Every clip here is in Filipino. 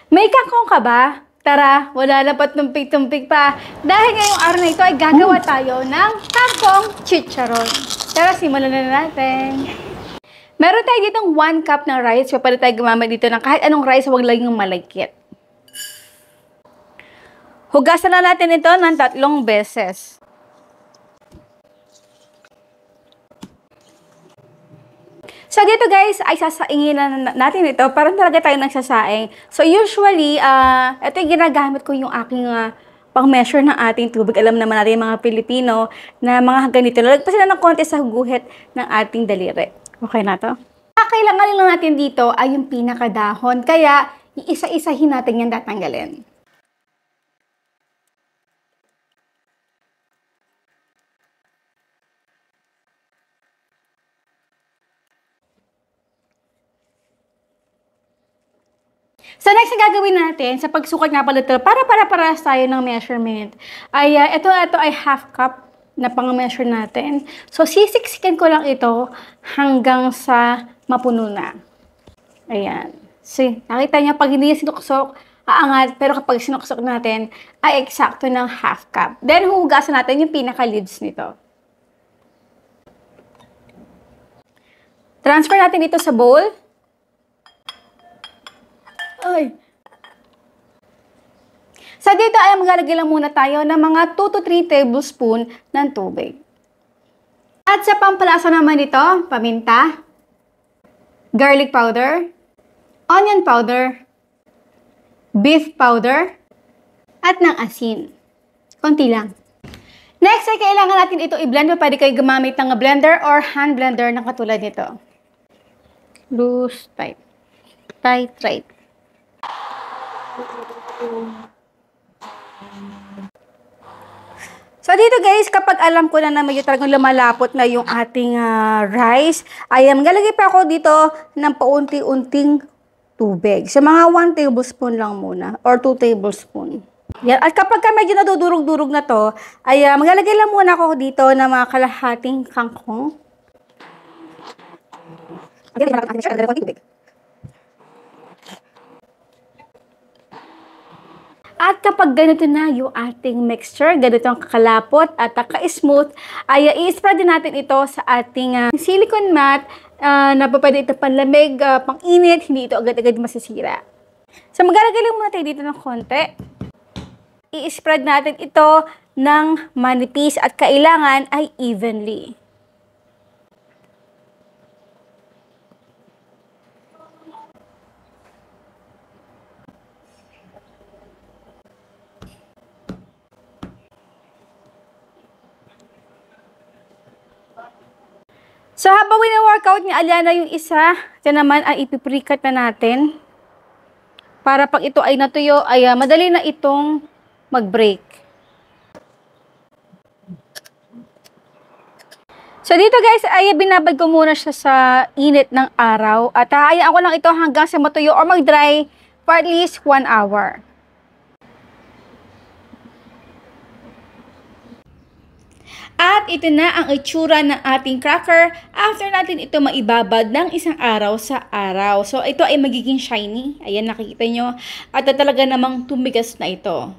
May kangkong ka ba? Tara, wala na pa tumpik-tumpik pa. Dahil ngayong araw na ito ay gagawa tayo ng kangkong chicharon. Tara, simulan na natin. Meron tayo ditong 1 cup ng rice. So, pwede tayo gumamit dito ng kahit anong rice, huwag lang yung malagkit. Hugasan na natin ito ng 3 beses. So, dito guys, ay sasaingin na natin ito. Parang talaga tayo nagsasaing. So, usually, ito yung ginagamit ko yung aking pang-measure ng ating tubig. Alam naman natin yung mga Pilipino na mga ganito. Lalagpas sila ng konti sa guhit ng ating daliri. Okay na to? Kailangan lang natin dito ay yung pinakadahon. Kaya, iisa-isahin natin yan tatanggalin. So, next na gagawin natin, sa pagsukat nga pala ito, para tayo ng measurement, ay ito ay half cup na pang-measure natin. So, sisiksikan ko lang ito hanggang sa mapuno na. Ayan. So, nakita niyo, pag hindi sinuksok, aangat, pero kapag sinuksok natin, ay eksakto ng half cup. Then, huhugasan natin yung pinaka-lids nito. Transfer natin ito sa bowl. Ay. So, dito ay maglalagay lang muna tayo ng mga 2 to 3 tablespoon ng tubig. At sa pampalasa naman ito, paminta, garlic powder, onion powder, beef powder, at ng asin. Konti lang. Next ay kailangan natin ito i-blend. Pwede kayo gumamit ng blender or hand blender na katulad nito. Loose, tight. Tight, tight. So, dito guys, kapag alam ko na medyo talagang lumalapot na yung ating rice, ay maglalagay pa ako dito ng paunti-unting tubig. So, mga 1 tablespoon lang muna or 2 tablespoon. Yan. At kapag medyo nadudurog-durog na to, ay maglalagay lang muna ako dito ng mga kalahating kangkong. At kapag ganito na yung ating mixture, ganito ang kakalapot at ka-smooth, ay i-spread din natin ito sa ating silicone mat na pwede ito panlamig, pang-init, hindi ito agad-agad masisira. So maglalagay lang muna tayo dito ng konti. I-spread natin ito ng manipis at kailangan ay evenly. So, habang wina-workout ni Aliana yung isa, ito naman ay ipiprikat na natin. Para pag ito ay natuyo, ay madali na itong mag-break. So, dito guys, ay binabad ko muna siya sa init ng araw. At hayaan ko lang ito hanggang sa matuyo or mag-dry for at least 1 hour. At ito na ang itsura ng ating cracker after natin ito maibabad ng 1 araw sa araw. So, ito ay magiging shiny. Ayan, nakikita nyo. At talaga namang tumigas na ito.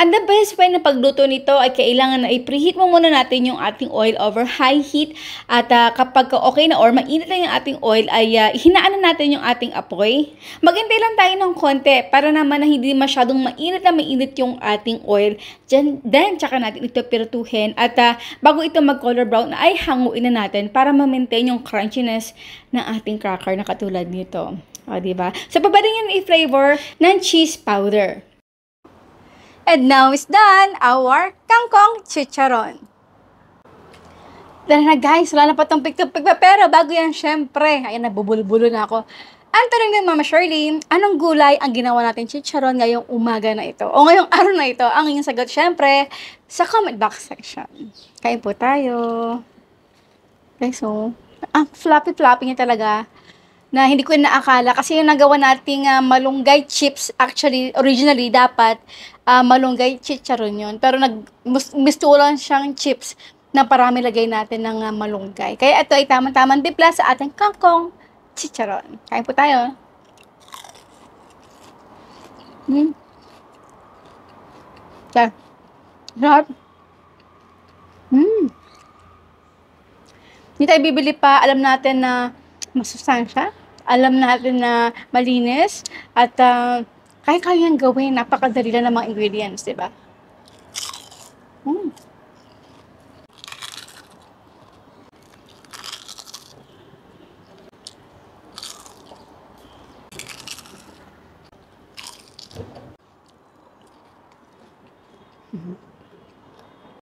And the best way na pagluto nito ay kailangan na i-preheat mo muna natin yung ating oil over high heat. At kapag okay na or mainit na yung ating oil, ay hinaan na natin yung ating apoy. Maghintay lang tayo ng konti para naman na hindi masyadong mainit yung ating oil. Then, tsaka natin ito pirtuhin. At bago ito mag-color brown, ay hanguin na natin para ma-maintain yung crunchiness ng ating cracker na katulad nito. O, diba? So, pwede nyo i-flavor ng cheese powder. And now is done our kangkong chicharon. Dahil na guys, wala na pa itong pigtupig pa. Pero bago yan, syempre, ayan, nabubulbulo na ako. Ang tanong ng Mama Shirley, anong gulay ang ginawa natin chicharon ngayong umaga na ito? O ngayong araw na ito? Ang inyong sagot, syempre, sa comment box section. Kain po tayo. Okay, so, ang floppy-floppy niya talaga. Na hindi ko naakala kasi yung nagawa nating malunggay chips, actually originally dapat malunggay chicharon yun, pero mistulan siyang chips na parami lagay natin ng malunggay. Kaya ito ay tamang-tamang timpla sa ating kangkong chicharon. Kain po tayo. Hmm. Sarap. Hmm. Hindi tayo bibili pa, alam natin na masustansya, alam natin na malinis, at kaya-kayang gawin, napakadali lang ng mga ingredients, 'di ba?